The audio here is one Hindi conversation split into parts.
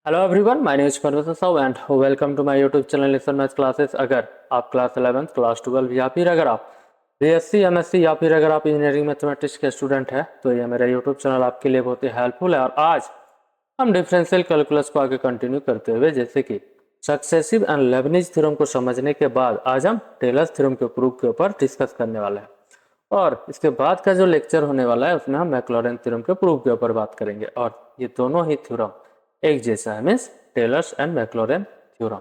Hello everyone, my name is Parvesh Sahu and welcome to my YouTube channel listen maths classes. अगर आप क्लास 11 क्लास 12 या फिर अगर आप बीएससी एमएससी या फिर अगर आप इंजीनियरिंग मैथमेटिक्स के स्टूडेंट हैं तो ये मेरा यूट्यूब चैनल आपके लिए बहुत ही हेल्पफुल है। और आज हम डिफरेंशियल कैलकुलस को आगे कंटिन्यू करते हुए जैसे कि सक्सेसिव एंड लेबनिज थ्योरम को समझने के बाद आज हम टेलर्स थ्योरम के प्रूफ के ऊपर डिस्कस करने वाले हैं। और इसके बाद का जो लेक्चर होने वाला है उसमें हम मैक्लॉरेन थ्योरम के प्रूफ के ऊपर बात करेंगे। और ये दोनों ही थ्योरम एक जैसा है, means tailors and Maclaurin theorem.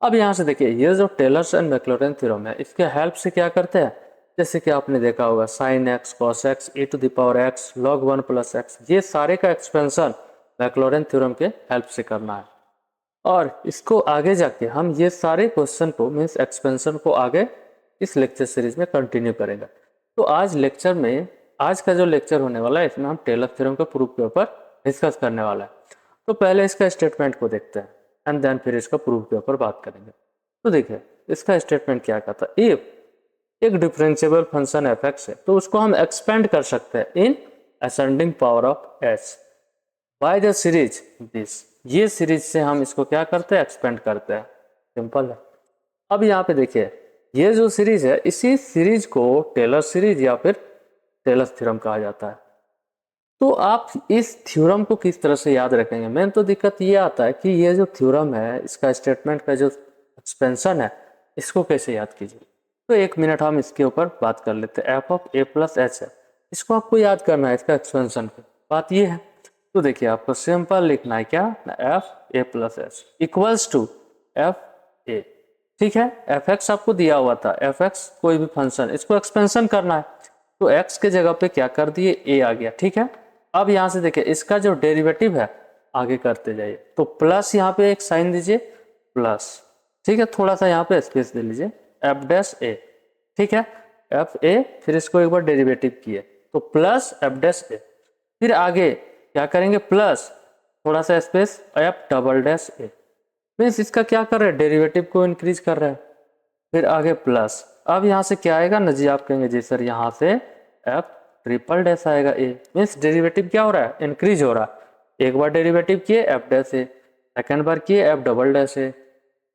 अब यहाँ से देखिए, ये जो टेलर्स एंड मैक्लॉरेन थ्योरम है इसके हेल्प से क्या करते हैं, जैसे कि आपने देखा होगा sine x cos x e to the power x log 1 plus x, ये सारे का एक्सपेंशन मैक्लॉरेन थ्योरम के हेल्प से करना है। और इसको आगे जाके हम ये सारे क्वेश्चन को मीन्स एक्सपेंशन को आगे इस लेक्चर सीरीज में कंटिन्यू करेंगे। तो आज का जो लेक्चर होने वाला है इसमें हम टेलर थ्योरम के प्रूफ के ऊपर डिस्कस करने वाला है। तो पहले इसका स्टेटमेंट को देखते हैं एंड देन फिर इसका प्रूफ के ऊपर बात करेंगे। तो देखिए इसका स्टेटमेंट क्या कहता है, इफ एक डिफरेंशिएबल फंक्शन एफ एक्स है तो उसको हम एक्सपेंड कर सकते हैं in ascending power of H by the series this. ये सीरीज से हम इसको क्या करते हैं, एक्सपेंड करते हैं। सिंपल है। अब यहाँ पे देखिए ये जो सीरीज है इसी सीरीज को टेलर सीरीज या फिर टेलर्स थ्योरम कहा जाता है। तो आप इस थ्योरम को किस तरह से याद रखेंगे, मेन तो दिक्कत ये आता है कि ये जो थ्योरम है इसका स्टेटमेंट का जो एक्सपेंशन है इसको कैसे याद कीजिए। तो एक मिनट हम इसके ऊपर बात कर लेते हैं। F of A plus H है, इसको आपको याद करना है, इसका एक्सपेंशन की बात ये है। तो देखिए आपको सिंपल लिखना है क्या, f a plus h equals to f a. ठीक है, एफ एक्स आपको दिया हुआ था, एफ एक्स कोई भी फंक्शन, इसको एक्सपेंशन करना है तो एक्स के जगह पे क्या कर दिए, ए आ गया। ठीक है, अब यहां से देखिए इसका जो डेरिवेटिव है आगे करते जाइए। तो प्लस यहाँ पे एक साइन दीजिए प्लस, ठीक है, थोड़ा सा यहाँ पे स्पेस दे लीजिए, एफ डैश ए। ठीक है, एफ ए, फिर इसको एक बार डेरिवेटिव किए तो प्लस एफ डैश ए, फिर आगे क्या करेंगे प्लस थोड़ा सा स्पेस एफ डबल डैश ए। मीन्स इसका क्या कर रहे हैं, डेरिवेटिव को इंक्रीज कर रहे हैं, फिर आगे प्लस। अब यहाँ से क्या आएगा ना जी, आप कहेंगे जी सर यहाँ से एफ ट्रिपल डैश आएगा ए। मीन्स डेरिवेटिव क्या हो रहा है, इंक्रीज हो रहा है। एक बार डेरिवेटिव किए एफ डैश ए, सेकेंड बार किए एफ डबल डैश ए,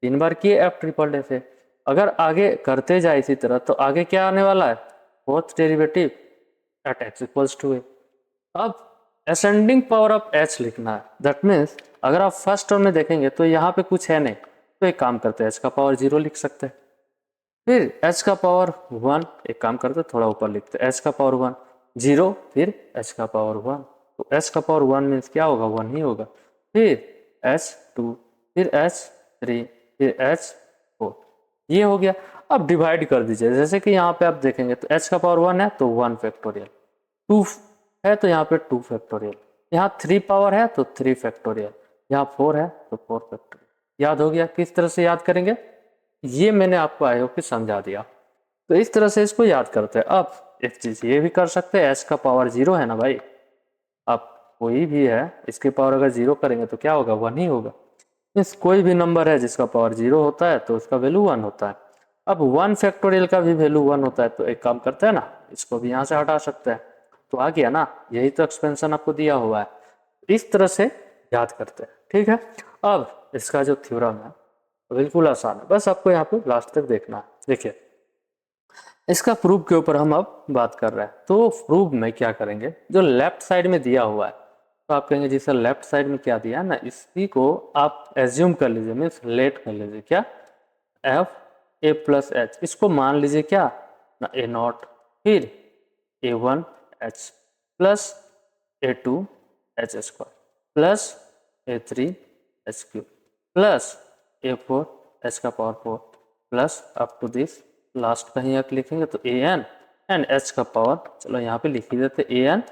तीन बार किए एफ ट्रिपल डैश ए। अगर आगे करते जाए इसी तरह तो आगे क्या आने वाला है, fourth derivative at x equals to a. अब असेंडिंग पावर ऑफ एच लिखना है, दैट मीन्स अगर आप फर्स्ट टर्म में देखेंगे तो यहाँ पे कुछ है नहीं, तो एक काम करते हैं एच का पावर 0 लिख सकते हैं। फिर एच का पावर 1, एक काम करते थोड़ा ऊपर लिखते एच का पावर 1 0, फिर एच का पावर 1, तो एच का पावर 1 मीन्स क्या होगा, 1 ही होगा। फिर एच 2, फिर एच 3, फिर एच 4, ये हो गया। अब डिवाइड कर दीजिए, जैसे कि यहाँ पे आप देखेंगे तो एच का पावर 1 है तो 1 फैक्टोरियल, 2 है तो यहाँ पे 2 फैक्टोरियल, यहाँ 3 पावर है तो 3 फैक्टोरियल, यहाँ 4 है तो 4 फैक्टोरियल। याद हो गया, किस तरह से याद करेंगे ये मैंने आपको आई होप कि समझा दिया। तो इस तरह से इसको याद करते हैं। अब एक चीज ये भी कर सकते हैं, एच का पावर 0 है ना भाई, अब कोई भी है इसके पावर अगर 0 करेंगे तो क्या होगा, 1 ही होगा। मीन्स कोई भी नंबर है जिसका पावर 0 होता है तो उसका वैल्यू 1 होता है। अब 1 फैक्टोरियल का भी वैल्यू 1 होता है, तो एक काम करते हैं ना, इसको भी यहाँ से हटा सकते हैं, तो आ गया ना, यही तो एक्सपेंशन आपको दिया हुआ है। इस तरह से याद करते हैं। ठीक है, अब इसका जो थ्योरम है बिल्कुल आसान है, बस आपको यहाँ पे लास्ट तक देखना है। देखिए इसका प्रूफ के ऊपर हम अब बात कर रहे हैं। तो प्रूफ में क्या करेंगे, जो लेफ्ट साइड में दिया हुआ है तो आप कहेंगे जी सर लेफ्ट साइड में क्या दिया है ना, इसी को आप एज्यूम कर लीजिए, मीन्स लेट कर लीजिए क्या, एफ ए प्लस एच, इसको मान लीजिए क्या ना ए नॉट, फिर A1 h plus A2 h square plus A3 h cube plus A4 h का power 4 plus up to this last कहीं आप लिखेंगे तो an एंड एच का पावर, चलो यहाँ पे लिख ही देते an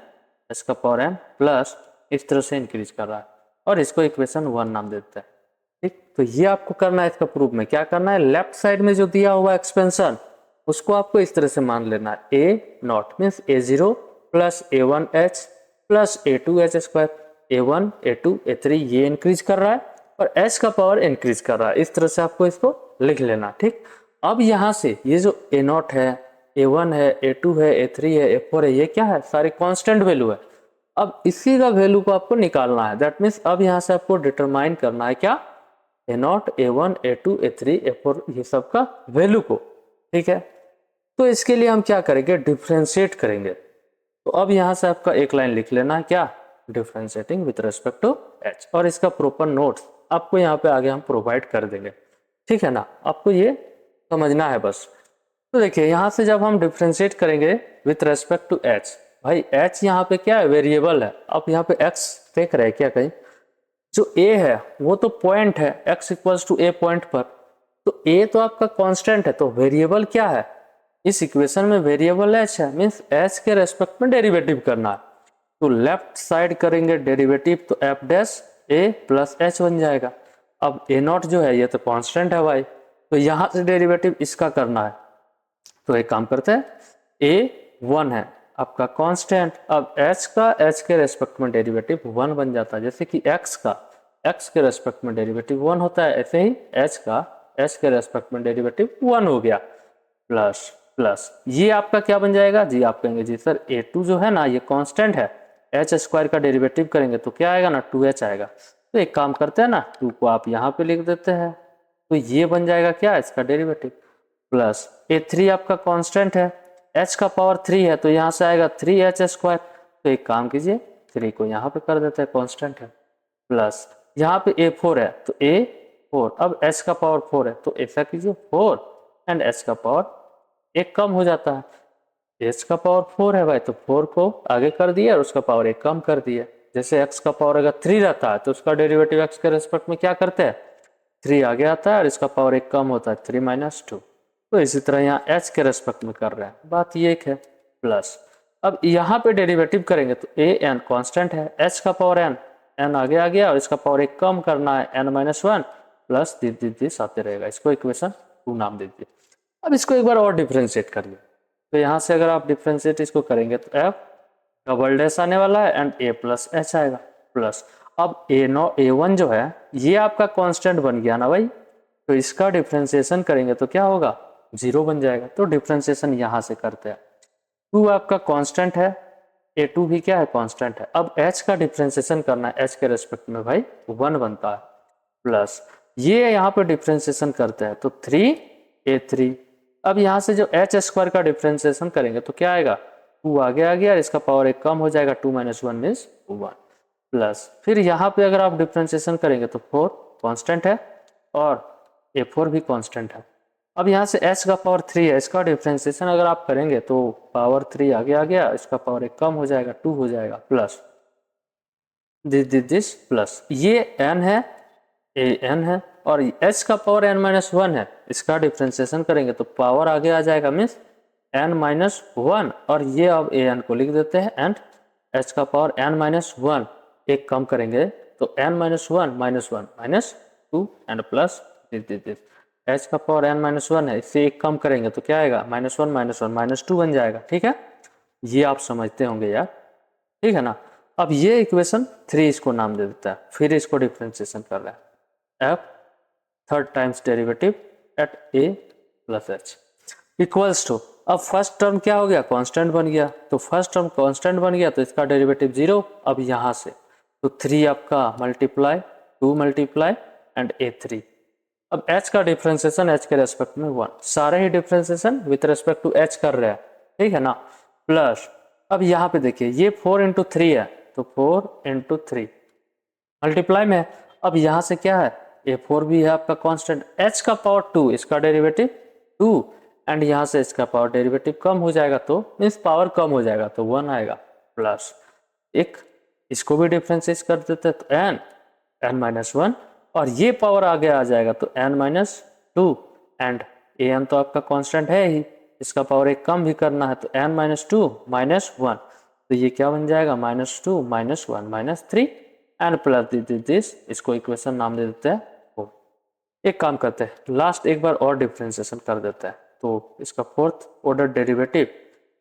एच का पावर n प्लस इस तरह से इंक्रीज कर रहा है और इसको इक्वेशन 1 नाम देते हैं। ठीक, तो ये आपको करना है। इसका प्रूफ में क्या करना है, लेफ्ट साइड में जो दिया हुआ एक्सपेंशन उसको आपको इस तरह से मान लेना है, a nought means A0 plus A1 h plus A2 h square, A1 A2 A3 ये इंक्रीज कर रहा है और एच का पावर इंक्रीज कर रहा है। इस तरह से आपको इसको लिख लेना। ठीक, अब यहाँ से ये जो A0 है, A1 है, A2 है, A3 है, A4 है, ये क्या है, सारी कांस्टेंट वैल्यू है। अब इसी का वैल्यू को आपको निकालना है। दैट मीन्स अब यहाँ से आपको डिटरमाइन करना है क्या, A0, A1, A2, A3, A4 ये सब का वैल्यू को। ठीक है, तो इसके लिए हम क्या करेंगे, डिफ्रेंशिएट करेंगे। तो अब यहाँ से आपका एक लाइन लिख लेना है क्या, differentiating with respect to h, और इसका प्रॉपर नोट्स आपको यहाँ पे आगे हम प्रोवाइड कर देंगे। ठीक है ना, आपको ये समझना है बस। तो देखिए यहाँ से जब हम डिफ्रेंशिएट करेंगे विथ रेस्पेक्ट टू h, भाई h यहाँ पे क्या है, वेरिएबल है। आप यहाँ पे x देख रहे हैं क्या कहीं, जो a है वो तो पॉइंट है, x equals to a point पर, तो a तो आपका कांस्टेंट है, तो वेरिएबल क्या है इस इक्वेशन में, वेरिएबल h है, मीन्स h के रेस्पेक्ट में डेरिवेटिव करना है। तो लेफ्ट साइड करेंगे डेरिवेटिव, तो f dash a plus h बन जाएगा। अब a0 जो है ये तो कांस्टेंट है भाई, तो यहाँ से डेरिवेटिव इसका करना है। तो एक काम करते हैं, a1 है आपका कांस्टेंट, अब h का h के रेस्पेक्ट में डेरिवेटिव 1 बन जाता है। जैसे कि x का x के रेस्पेक्ट में डेरिवेटिव 1 होता है, ऐसे ही h का h के रेस्पेक्ट में डेरिवेटिव 1 हो गया। प्लस प्लस ये आपका क्या बन जाएगा जी, आप कहेंगे जी सर a2 जो है ना ये कांस्टेंट है, h स्क्वायर का डेरिवेटिव करेंगे तो क्या आएगा ना 2h आएगा। तो एक काम करते हैं ना, 2 को आप यहाँ पे लिख देते हैं, तो ये बन जाएगा क्या, इसका डेरिवेटिव। प्लस a3 आपका कांस्टेंट है, h का पावर 3 है, तो यहाँ से आएगा 3h स्क्वायर। तो एक काम कीजिए 3 को यहाँ पे कर देते हैं, कांस्टेंट है। प्लस यहाँ पे a4 है, तो a4, अब h का पावर 4 है, तो ऐसा कीजिए 4 एंड h का पावर 1 कम हो जाता है। h का पावर 4 है भाई, तो 4 को आगे कर दिया और उसका पावर 1 कम कर दिया। जैसे x का पावर अगर 3 रहता है तो उसका डेरिवेटिव x के रेस्पेक्ट में क्या करते हैं, 3 आगे आता है और इसका पावर 1 कम होता है, 3 माइनस 2। तो इसी तरह यहाँ h के रेस्पेक्ट में कर रहे हैं, बात ये एक है। प्लस अब यहाँ पे डेरिवेटिव करेंगे तो a n कांस्टेंट है, h का पावर n, n आगे आ गया और इसका पावर 1 कम करना है, n माइनस 1 प्लस दिस आते रहेगा। इसको इक्वेशन 2 नाम दे दीजिए। अब इसको एक बार और डिफ्रेंशिएट करिए, तो यहाँ से अगर आप डिफ्रेंशिएट इसको करेंगे तो f डबल डैश आने वाला है एंड a प्लस h आएगा। प्लस अब a1 जो है ये आपका कांस्टेंट बन गया ना भाई, तो इसका डिफ्रेंशिएशन करेंगे तो क्या होगा, 0 बन जाएगा। तो डिफ्रेंशिएशन यहाँ से करते हैं, 2 आपका कांस्टेंट है, a2 भी क्या है, कांस्टेंट है। अब h का डिफ्रेंशिएशन करना है, h के रेस्पेक्ट में भाई 1 बनता है। प्लस ये यहाँ पे डिफ्रेंशिएशन करते हैं तो 3a3। अब यहाँ से जो h स्क्वायर का डिफ्रेंशिएशन करेंगे तो क्या आएगा, 2 आगे आ गया और इसका पावर 1 कम हो जाएगा, 2 माइनस 1 मीन्स 1। प्लस फिर यहाँ पे अगर आप डिफ्रेंशिएशन करेंगे तो 4 कांस्टेंट है और a4 भी कांस्टेंट है। अब यहाँ से h का पावर 3 है, इसका डिफ्रेंशिएशन अगर आप करेंगे तो पावर 3 आगे आ गया, इसका पावर 1 कम हो जाएगा, 2 हो जाएगा। प्लस दिस प्लस ये n है, a n है, और h का पावर n माइनस 1 है, इसका डिफ्रेंशिएशन करेंगे तो पावर आगे आ जाएगा, मीन्स n माइनस 1, और ये अब a n को लिख देते हैं एंड h का पावर n माइनस 1 एक कम करेंगे तो n minus 1 minus 2 and plus this h का पावर n माइनस 1 है, इससे एक कम करेंगे तो क्या आएगा, माइनस 1 माइनस 2 बन जाएगा। ठीक है, ये आप समझते होंगे यार, ठीक है ना। अब ये इक्वेशन 3 इसको नाम दे देता है, फिर इसको डिफ्रेंशिएशन कर रहा है, f third times derivative at a plus h equals to, अब फर्स्ट टर्म क्या हो गया, कांस्टेंट बन गया, तो फर्स्ट टर्म कांस्टेंट बन गया तो इसका डेरिवेटिव 0। अब यहाँ से तो 3 आपका मल्टीप्लाई 2 मल्टीप्लाई एंड a3। अब h का डिफ्रेंशिएशन h के रेस्पेक्ट में 1, सारे ही differentiation with respect to h कर रहे हैं, ठीक है ना। प्लस अब यहाँ पे देखिए ये 4 इंटू 3 है, तो 4 इंटू 3 मल्टीप्लाई में, अब यहाँ से क्या है, a4 भी है आपका कांस्टेंट, h का पावर 2 इसका डेरिवेटिव 2 एंड यहाँ से इसका पावर डेरिवेटिव कम हो जाएगा, तो मीन्स पावर कम हो जाएगा तो 1 आएगा। प्लस एक इसको भी डिफरेंशिएट कर देते हैं तो n माइनस 1, और ये पावर आगे आ जाएगा तो n माइनस 2 एंड an तो आपका कांस्टेंट है ही, इसका पावर एक कम भी करना है तो n माइनस 2 माइनस 1, तो ये क्या बन जाएगा, minus 2 minus 1 minus 3 and plus this, इसको इक्वेशन नाम दे देते हैं 4। एक काम करते हैं, लास्ट एक बार और डिफ्रेंशिएशन कर देते हैं, तो इसका fourth order derivative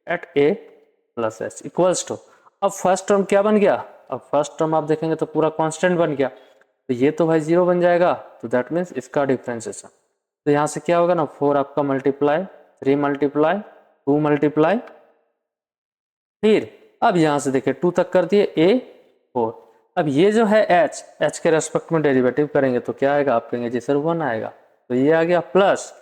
at a plus h equals to, अब फर्स्ट टर्म क्या बन गया, अब फर्स्ट टर्म आप देखेंगे तो पूरा कांस्टेंट बन गया, तो ये तो भाई 0 बन जाएगा, तो दैट मीन्स इसका डिफ्रेंशिएशन, तो यहाँ से क्या होगा ना, 4 आपका मल्टीप्लाई 3 मल्टीप्लाई 2 मल्टीप्लाई, फिर अब यहाँ से देखिए 2 तक कर दिए a 4। अब ये जो है h के रेस्पेक्ट में डेरिवेटिव करेंगे तो क्या आएगा, आप कहेंगे जी सर 1 आएगा, तो ये आ गया प्लस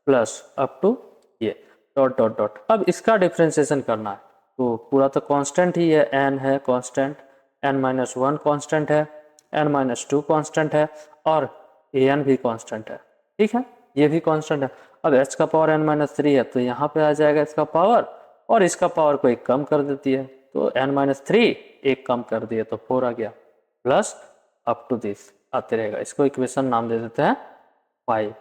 प्लस अप टू ये डॉट डॉट डॉट। अब इसका डिफ्रेंसिएशन करना है तो पूरा तो कांस्टेंट ही है, n है कांस्टेंट, n-1 कांस्टेंट है, n-2 कांस्टेंट है और an भी कांस्टेंट है, ठीक है, ये भी कांस्टेंट है। अब h का पावर n-3 है तो यहाँ पे आ जाएगा इसका पावर और इसका पावर को एक कम कर देती है तो n-3 एक कम कर दिए तो 4 आ गया, प्लस अप टू दिस आते रहेगा। इसको इक्वेशन नाम दे देते हैं 5।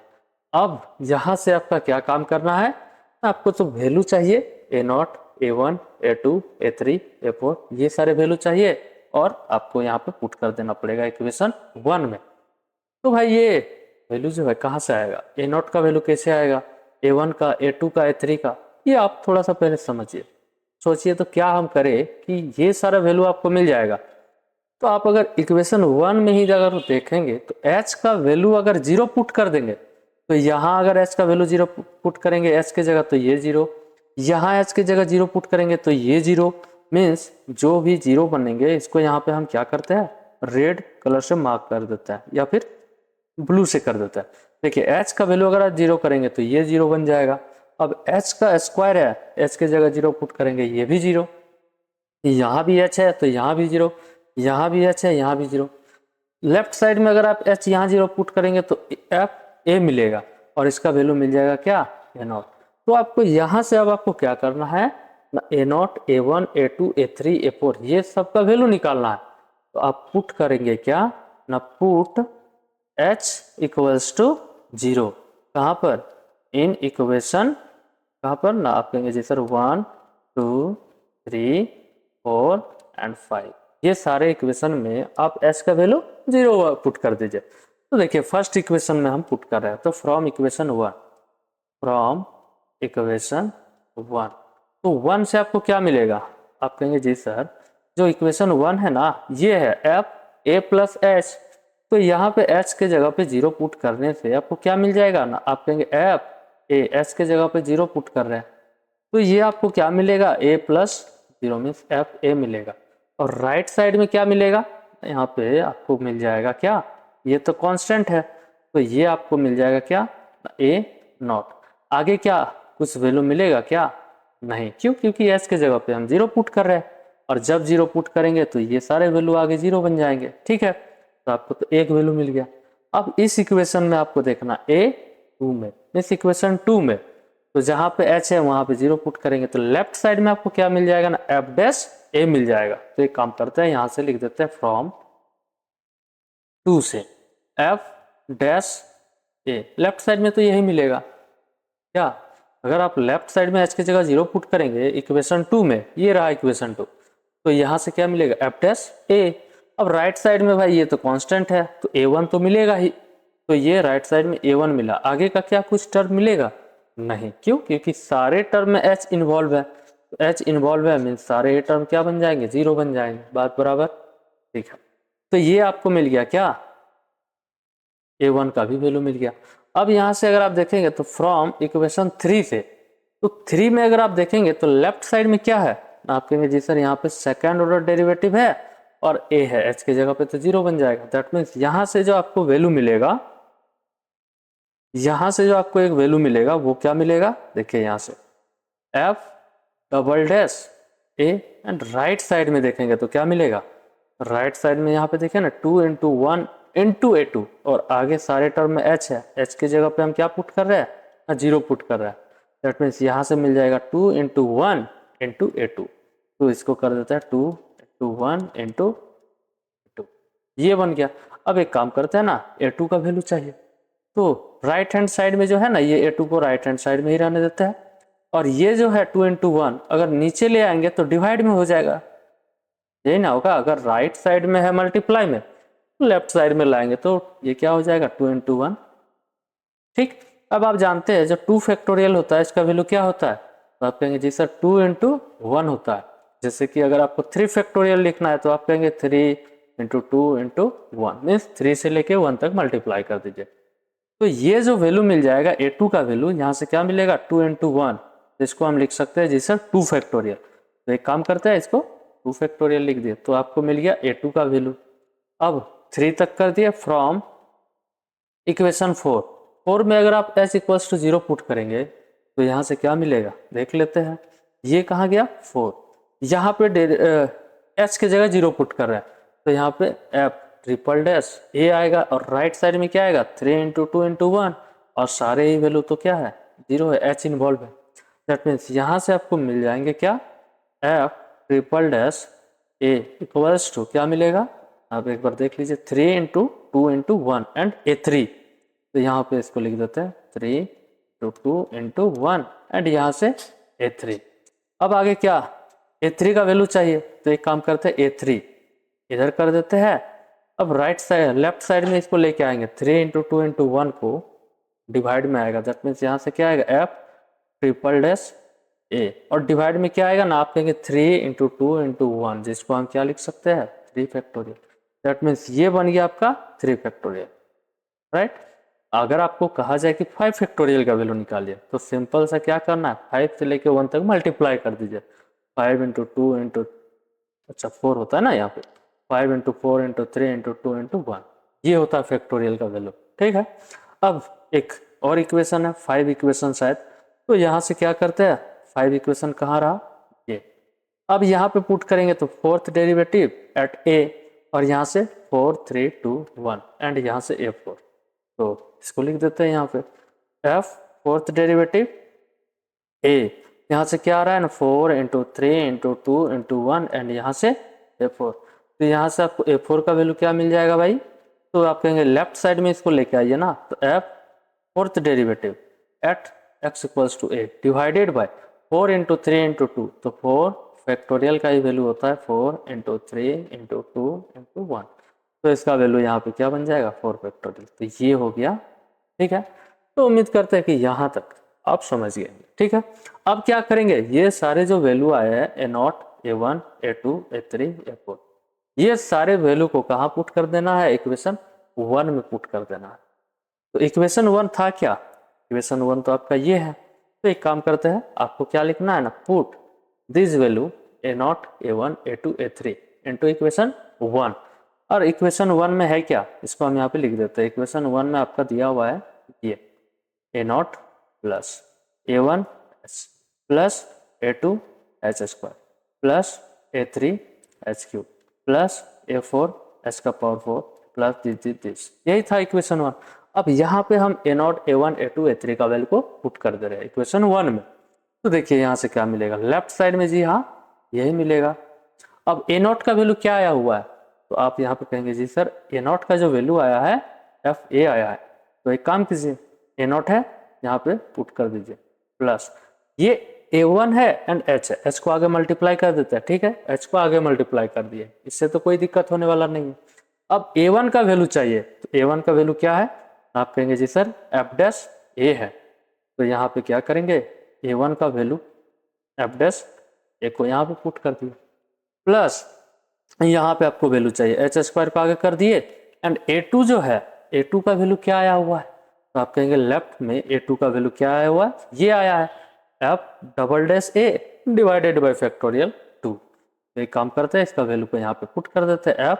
अब यहाँ से आपका क्या काम करना है, आपको तो वैल्यू चाहिए a0, a1, a2, a3, a4 ये सारे वैल्यू चाहिए और आपको यहाँ पे पुट कर देना पड़ेगा इक्वेशन 1 में। तो भाई ये वैल्यू जो है कहाँ से आएगा, a0 का वैल्यू कैसे आएगा, a1 का, a2 का, a3 का, ये आप थोड़ा सा पहले समझिए, सोचिए तो क्या हम करें कि ये सारा वैल्यू आपको मिल जाएगा। तो आप अगर इक्वेशन 1 में ही अगर देखेंगे तो h का वैल्यू अगर 0 पुट कर देंगे तो यहाँ अगर h का वैल्यू 0 पुट करेंगे h के जगह तो ये 0, यहाँ h के जगह 0 पुट करेंगे तो ये 0, मीन्स जो भी 0 बनेंगे इसको यहाँ पे हम क्या करते हैं, रेड कलर से मार्क कर देते हैं या फिर ब्लू से कर देता है। देखिए h का वैल्यू अगर आप 0 करेंगे तो ये 0 बन जाएगा। अब h का स्क्वायर है, h के जगह 0 पुट करेंगे ये भी 0, यहाँ भी h है तो यहाँ भी 0, यहाँ भी h है यहाँ भी 0। लेफ्ट साइड में अगर आप h यहाँ 0 पुट करेंगे तो f a मिलेगा और इसका वैल्यू मिल जाएगा क्या, a0। तो आपको यहाँ से अब आपको क्या करना है ना, a0, a1, a2, a3, a4 ये सब का वैल्यू निकालना है। तो आप पुट करेंगे क्या ना, पुट h इक्वल्स टू 0 कहाँ पर, इन इक्वेशन कहाँ पर ना, आप कहेंगे जी सर 1, 2, 3, 4 एंड 5 ये सारे इक्वेशन में आप h का वैल्यू 0 पुट कर दीजिए। तो देखिए फर्स्ट इक्वेशन में हम पुट कर रहे हैं तो फ्रॉम इक्वेशन 1, फ्रॉम इक्वेशन 1, तो 1 से आपको क्या मिलेगा, आप कहेंगे जी सर जो इक्वेशन 1 है ना ये है f a प्लस h, तो यहाँ पे h के जगह पे 0 पुट करने से आपको क्या मिल जाएगा ना, आप कहेंगे f a h के जगह पे 0 पुट कर रहे हैं तो ये आपको क्या मिलेगा, a plus 0 means f a मिलेगा। और राइट साइड में क्या मिलेगा, यहाँ पे आपको मिल जाएगा क्या, ये तो कांस्टेंट है तो ये आपको मिल जाएगा क्या, a0। आगे क्या कुछ वैल्यू मिलेगा क्या, नहीं, क्यों, क्योंकि h के जगह पे हम 0 पुट कर रहे हैं और जब 0 पुट करेंगे तो ये सारे वैल्यू आगे 0 बन जाएंगे, ठीक है। तो आपको तो एक वैल्यू मिल गया। अब इस इक्वेशन में आपको देखना a2 में, इस इक्वेशन 2 में तो जहां पे h है वहां पे 0 पुट करेंगे तो लेफ्ट साइड में आपको क्या मिल जाएगा ना, f डैश a मिल जाएगा। तो एक काम करते हैं यहां से लिख देते हैं फ्रॉम 2 से f dash a, left side में तो यही मिलेगा क्या, अगर आप लेफ्ट साइड में h की जगह 0 पुट करेंगे इक्वेशन 2 में, ये रहा इक्वेशन 2, तो यहाँ से क्या मिलेगा f डैश a। अब राइट साइड में भाई ये तो कांस्टेंट है तो a1 तो मिलेगा ही, तो ये राइट साइड में a1 मिला, आगे का क्या कुछ टर्म मिलेगा, नहीं, क्यों, क्योंकि सारे टर्म में h इन्वॉल्व है, तो h इन्वॉल्व है मीन्स सारे टर्म क्या बन जाएंगे, 0 बन जाएंगे, बात बराबर, ठीक है। तो ये आपको मिल गया क्या, a1 का भी वैल्यू मिल गया। अब यहाँ से अगर आप देखेंगे तो फ्रॉम इक्वेशन 3 से, तो 3 में अगर आप देखेंगे तो लेफ्ट साइड में क्या है, आप कहेंगे जी सर यहाँ पे सेकेंड ऑर्डर डेरिवेटिव है और a है, h के जगह पे तो 0 बन जाएगा। दैट मीन्स यहाँ से जो आपको वैल्यू मिलेगा, यहाँ से जो आपको एक वैल्यू मिलेगा वो क्या मिलेगा, देखिए यहाँ से f double dash a and right side में देखेंगे तो क्या मिलेगा, राइट साइड में यहाँ पे देखिए ना 2 इंटू 1 इंटू a2 और आगे सारे टर्म में h है, h की जगह पे हम क्या पुट कर रहे हैं, 0 पुट कर रहे हैं। दैट मीन्स यहाँ से मिल जाएगा 2 इंटू 1 इंटू a2, तो इसको कर देते हैं 2 इंटू 1 इंटू a2, ये बन गया। अब एक काम करते हैं ना, a2 का वैल्यू चाहिए तो राइट हैंड साइड में जो है ना ये a2 को राइट हैंड साइड में ही रहने देते हैं और ये जो है 2 इंटू 1 अगर नीचे ले आएंगे तो डिवाइड में हो जाएगा, यही ना होगा, अगर राइट साइड में है मल्टीप्लाई में लेफ्ट साइड में लाएंगे तो ये क्या हो जाएगा 2 इंटू 1, ठीक। अब आप जानते हैं जब 2 फैक्टोरियल होता है इसका वैल्यू क्या होता है, तो आप कहेंगे जी सर 2 इंटू 1 होता है। जैसे कि अगर आपको 3 फैक्टोरियल लिखना है तो आप कहेंगे 3 इंटू 2 इंटू 1 मीन्स 3 से लेके 1 तक मल्टीप्लाई कर दीजिए। तो ये जो वैल्यू मिल जाएगा a2 का वैल्यू, यहाँ से क्या मिलेगा 2 इंटू 1, इसको हम लिख सकते हैं जी सर 2 फैक्टोरियल। तो एक काम करते हैं इसको 2 फैक्टोरियल लिख दिए तो आपको मिल गया a2 का वैल्यू। अब 3 तक कर दिए फ्रॉम इक्वेशन 4 में अगर आप s इक्वल्स टू 0 पुट करेंगे तो यहाँ से क्या मिलेगा देख लेते हैं। ये कहाँ गया 4, यहाँ पे s की जगह 0 पुट कर रहा है तो यहाँ पे f ट्रिपल डैश a आएगा और राइट साइड में क्या आएगा 3 इंटू 2 इंटू 1 और सारे ही वैल्यू तो क्या है 0 है, h इन्वॉल्व है। दैट मीन्स यहाँ से आपको मिल जाएंगे क्या f triple dash a equals to क्या मिलेगा आप एक बार देख लीजिए 3 इंटू 2 इंटू 1 एंड a3। तो यहाँ पे इसको लिख देते हैं 3 इंटू 2 इंटू 1 एंड यहाँ से a3। अब आगे क्या a3 का वैल्यू चाहिए तो एक काम करते हैं a3 इधर कर देते हैं। अब राइट साइड लेफ्ट साइड में इसको लेके आएंगे 3 इंटू 2 इंटू 1 को डिवाइड में आएगा। दैट मीन्स यहाँ से क्या आएगा f ट्रिपल डैश a और डिवाइड में क्या आएगा ना आप कहेंगे 3 इंटू 2 इंटू 1 जिसको हम क्या लिख सकते हैं 3 फैक्टोरियल। दैट मीन्स ये बन गया आपका 3 फैक्टोरियल राइट। अगर आपको कहा जाए कि 5 फैक्टोरियल का वैल्यू निकालिए तो सिंपल सा क्या करना है 5 से लेके 1 तक मल्टीप्लाई कर दीजिए 5 इंटू 2 इंटू अच्छा 4 होता है ना यहाँ पे 5 इंटू 4 इंटू 3 इंटू 2 इंटू 1 ये होता है फैक्टोरियल का वैल्यू। ठीक है, अब एक और इक्वेशन है 5 इक्वेशन शायद, तो यहाँ से क्या करते हैं 5 इक्वेशन कहाँ रहा ये। अब यहाँ पे पुट करेंगे तो फोर्थ डेरिवेटिव एट a और यहाँ से 4 3 2 1 एंड यहाँ से a4। तो इसको लिख देते हैं यहाँ पे f फोर्थ डेरिवेटिव a यहाँ से क्या आ रहा है ना 4 इंटू 3 इंटू 2 इंटू 1 एंड यहाँ से a4। तो यहाँ से आपको a4 का वैल्यू क्या मिल जाएगा भाई, तो आप कहेंगे लेफ्ट साइड में इसको लेके आइए ना, तो f fourth derivative at x equals to a divided by 4 into 3 into 2। तो 4 फैक्टोरियल का ही वैल्यू होता है 4 इंटू 3 इंटू 2 इंटू 1। तो इसका वैल्यू यहाँ पे क्या बन जाएगा 4 फैक्टोरियल। तो ये हो गया। ठीक है, तो उम्मीद करते हैं कि यहाँ तक आप समझ गए। ठीक है, अब क्या करेंगे ये सारे जो वैल्यू आए हैं a0 a1 a2 a3 a4 ये सारे वैल्यू को कहाँ पुट कर देना है इक्वेशन 1 में पुट कर देना है। तो इक्वेशन 1 था क्या, इक्वेशन 1 तो आपका ये है। तो एक काम करते हैं आपको क्या लिखना है ना put this value a0 a1 a2 a3 into equation 1। और इक्वेशन 1 में है क्या इसको हम यहाँ पे लिख देते हैं। इक्वेशन 1 में आपका दिया हुआ है ये a0 plus a1 plus a2 h square plus a3 h cube plus a4 h का पावर 4 प्लस दिस यही था इक्वेशन 1। अब यहाँ पे हम a0 a1 a2 a3 का वैल्यू को पुट कर दे रहे हैं इक्वेशन 1 में। तो देखिए यहाँ से क्या मिलेगा लेफ्ट साइड में, जी हाँ यही मिलेगा। अब a0 का वैल्यू क्या आया हुआ है, तो आप यहाँ पे कहेंगे जी सर a0 का जो वैल्यू आया है fa आया है। तो एक काम कीजिए a0 है यहाँ पे पुट कर दीजिए प्लस ये a1 है एंड h है, h को आगे मल्टीप्लाई कर देते हैं। ठीक है, h को आगे मल्टीप्लाई कर दिए, इससे तो कोई दिक्कत होने वाला नहीं है। अब a1 का वैल्यू चाहिए, तो a1 का वैल्यू क्या है, आप कहेंगे जी सर f डैश a है। तो यहाँ पे क्या करेंगे a1 का वैल्यू f डैश a को यहाँ पे पुट कर दिए प्लस यहाँ पे आपको वैल्यू चाहिए h स्क्वायर को आगे कर दिए एंड a2 जो है a2 का वैल्यू क्या आया हुआ है, तो आप कहेंगे लेफ्ट में a2 का वैल्यू क्या आया हुआ है, ये आया है f double dash a divided bye factorial 2। तो एक काम करते हैं इसका वैल्यू को यहाँ पे पुट कर देते हैं f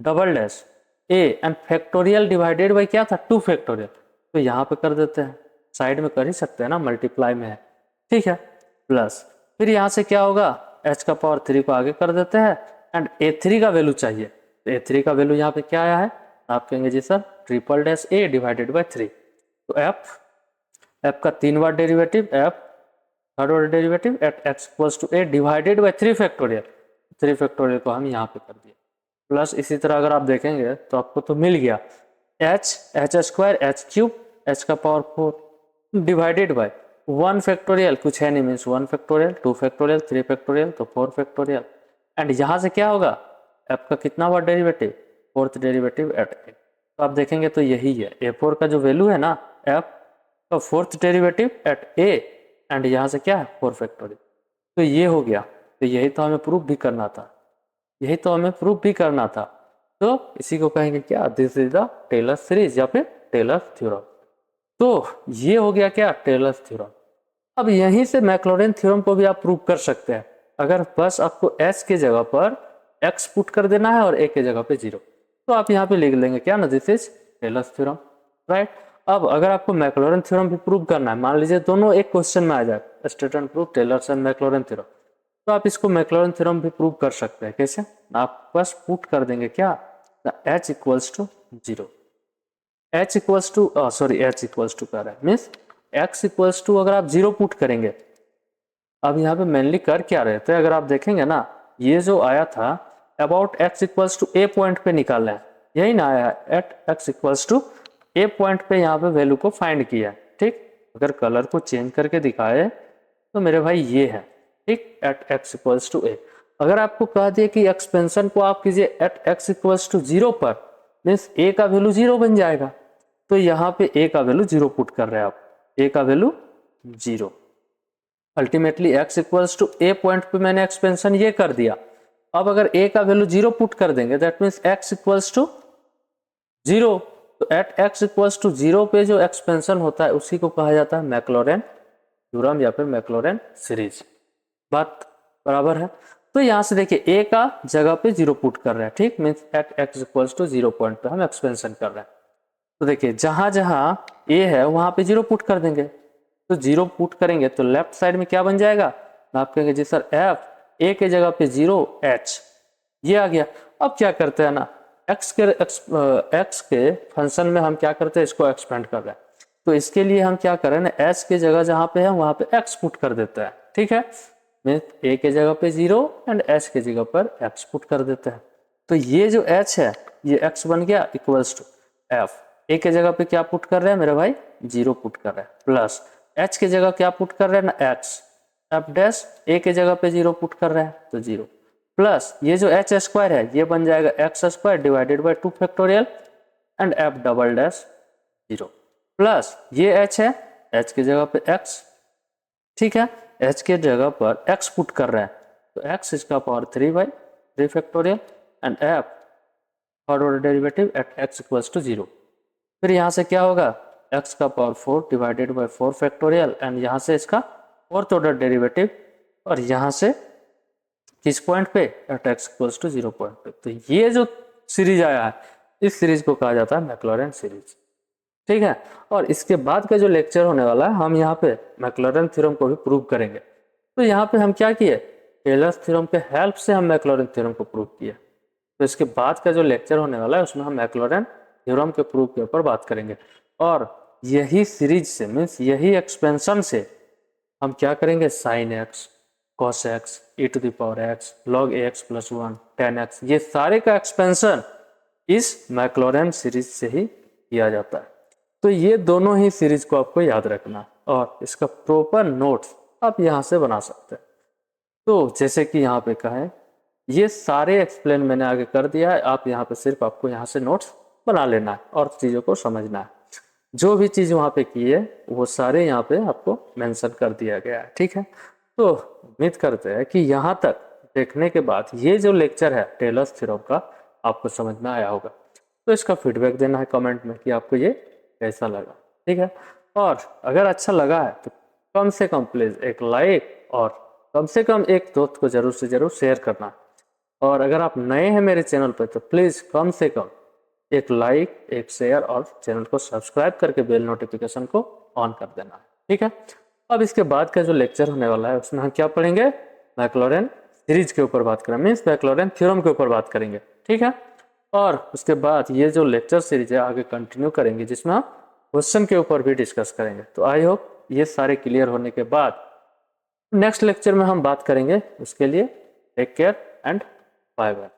double dash a and factorial divided by क्या था 2 फैक्टोरियल। तो यहाँ पे कर देते हैं, साइड में कर ही सकते हैं ना मल्टीप्लाई में है। ठीक है, प्लस फिर यहाँ से क्या होगा h का पावर 3 को आगे कर देते हैं एंड a3 का वैल्यू चाहिए। तो a3 का वैल्यू यहाँ पे क्या आया है, आप कहेंगे जी sir triple dash a divided by 3। तो f का 3 बार derivative f third order derivative at x equals to a divided by 3 factorial. 3 factorial को हम यहाँ पे कर दिए प्लस इसी तरह अगर आप देखेंगे तो आपको तो मिल गया h square h cube h का पावर 4 डिवाइडेड बाय 1 फैक्टोरियल कुछ है नहीं मीन्स 1 फैक्टोरियल 2 फैक्टोरियल 3 फैक्टोरियल तो 4 फैक्टोरियल एंड यहाँ से क्या होगा f का कितना बार derivative fourth derivative at a। तो आप देखेंगे तो यही है a4 का जो वैल्यू है ना f का fourth derivative at a and यहाँ से क्या है 4 फैक्टोरियल। तो ये हो गया। तो यही तो हमें प्रूफ भी करना था, यही तो हमें प्रूफ भी करना था। तो इसी को कहेंगे क्या this is the Taylor series या फिर टेलर थ्योरम। तो ये हो गया क्या टेलर थ्योरम। अब यहीं से मैक्लॉरिन थ्योरम को भी आप प्रूव कर सकते हैं। अगर बस आपको h की जगह पर x पुट कर देना है और a की जगह पे 0, तो आप यहाँ पे लिख लेंगे क्या ना, this is Taylor's theorem, right. अब अगर आपको मैक्लॉरेन थ्योरम भी प्रूव करना है, मान लीजिए दोनों एक क्वेश्चन में आ जाए, state proof Taylor's and Maclaurin theorem, तो आप इसको मैक्लॉरेन थ्योरम भी प्रूव कर सकते हैं। कैसे? आप बस पुट कर देंगे क्या, h equals to 0, h equals to h equals to कर रहा है मीन्स x इक्वल्स टू, अगर आप 0 पुट करेंगे, अब यहाँ पे मेनली कर क्या रहे थे, अगर आप देखेंगे ना, ये जो आया था about x equals to a point पे निकालना है, यही ना आया है, at x equals to a point पे यहाँ पे वैल्यू को फाइंड किया है, ठीक। अगर कलर को चेंज करके दिखाए तो मेरे भाई ये है, ठीक, at x equals to a। अगर आपको कह दिए कि एक्सपेंशन को आप कीजिए एट x इक्वल्स टू 0 पर, मीन्स a का वैल्यू 0 बन जाएगा, तो यहाँ पे a का वैल्यू 0 पुट कर रहे हैं आप, a का value 0, ultimately x equals to a point पे मैंने एक्सपेंशन ये कर दिया। अब अगर a का वैल्यू 0 पुट कर देंगे, that means x equals to 0, तो एट x इक्वल्स टू 0 पे जो एक्सपेंशन होता है उसी को कहा जाता है मैक्लॉरेन थ्योरम या फिर मैक्लॉरेन सीरीज। बात बराबर है? तो यहाँ से देखिए a का जगह पे 0 पुट कर रहे हैं, ठीक, means at x equals to 0 point पे हम एक्सपेंशन कर रहे हैं। तो देखिए जहां जहां a है वहां पे 0 पुट कर देंगे, तो 0 पुट करेंगे तो लेफ्ट साइड में क्या बन जाएगा, आप कहेंगे जी सर f a के जगह पे 0 h, ये आ गया। अब क्या करते हैं ना, x के फंक्शन में हम क्या करते हैं, इसको एक्सपेंड कर रहे हैं, तो इसके लिए हम क्या करें ना, h के जगह जहां पे है वहां पे x पुट कर देते हैं, ठीक है, a के जगह पे 0 एंड h के जगह पर x पुट कर देते हैं। तो ये जो h है ये x बन गया इक्वल्स टू f, a के जगह पे क्या पुट कर रहे हैं मेरे भाई, 0 पुट कर रहे हैं, प्लस h के जगह क्या पुट कर रहे हैं ना, x, f डैश a के जगह पे 0 पुट कर रहे हैं तो 0, प्लस ये जो h स्क्वायर है ये बन जाएगा x square divided by 2 factorial and f double dash 0, plus ये h है, h की जगह पे x, ठीक है, h के जगह पर x पुट कर रहे हैं तो x इसका power 3 factorial and f third order derivative at x equals to 0। फिर यहाँ से क्या होगा, x का power 4 divided by 4 factorial and यहाँ से इसका फोर्थ ऑर्डर डेरिवेटिव, और यहाँ से किस पॉइंट पे, at x equals to 0 point पे। तो ये जो सीरीज आया है इस सीरीज को कहा जाता है मैक्लॉरेन सीरीज, ठीक है। और इसके बाद का जो लेक्चर होने वाला है हम यहाँ पे मैक्लॉरेन थ्योरम को भी प्रूव करेंगे। तो यहाँ पे हम क्या किए, टेलर्स थ्योरम के हेल्प से हम मैक्लॉरेन थ्योरम को प्रूव किए। तो इसके बाद का जो लेक्चर होने वाला है उसमें हम मैक्लॉरेन थ्योरम के प्रूफ के ऊपर बात करेंगे, और यही सीरीज से मीन्स यही एक्सपेंशन से हम क्या करेंगे, sine x, cos x, e to the power x, log ax plus 1, tan x, ये सारे का एक्सपेंशन इस मैक्लॉरेन सीरीज से ही किया जाता है। तो ये दोनों ही सीरीज को आपको याद रखना है और इसका प्रॉपर नोट्स आप यहाँ से बना सकते हैं। तो जैसे कि यहाँ पे कहा है, ये सारे एक्सप्लेन मैंने आगे कर दिया है, आप यहाँ पे सिर्फ आपको यहाँ से नोट्स बना लेना है और चीज़ों को समझना है। जो भी चीज़ वहाँ पे की है वो सारे यहाँ पे आपको मेंशन कर दिया गया है, ठीक है। तो उम्मीद करते हैं कि यहाँ तक देखने के बाद ये जो लेक्चर है टेलर्स थ्योरम का आपको समझ में आया होगा। तो इसका फीडबैक देना है कमेंट में कि आपको ये कैसा लगा, ठीक है। और अगर अच्छा लगा है तो कम से कम प्लीज़ एक लाइक और कम से कम एक दोस्त को जरूर से जरूर शेयर करना। और अगर आप नए हैं मेरे चैनल पर तो प्लीज़ कम से कम एक लाइक, एक शेयर और चैनल को सब्सक्राइब करके बेल नोटिफिकेशन को ऑन कर देना, ठीक है। अब इसके बाद का जो लेक्चर होने वाला है उसमें हम क्या पढ़ेंगे, मैक्लॉरेन सीरीज के ऊपर बात करेंगे, मीन्स मैक्लॉरेन थ्योरम के ऊपर बात करेंगे, ठीक है। और उसके बाद ये जो लेक्चर सीरीज है आगे कंटिन्यू करेंगे जिसमें हम क्वेश्चन के ऊपर भी डिस्कस करेंगे। तो आई होप ये सारे क्लियर होने के बाद नेक्स्ट लेक्चर में हम बात करेंगे। उसके लिए take care and bye bye.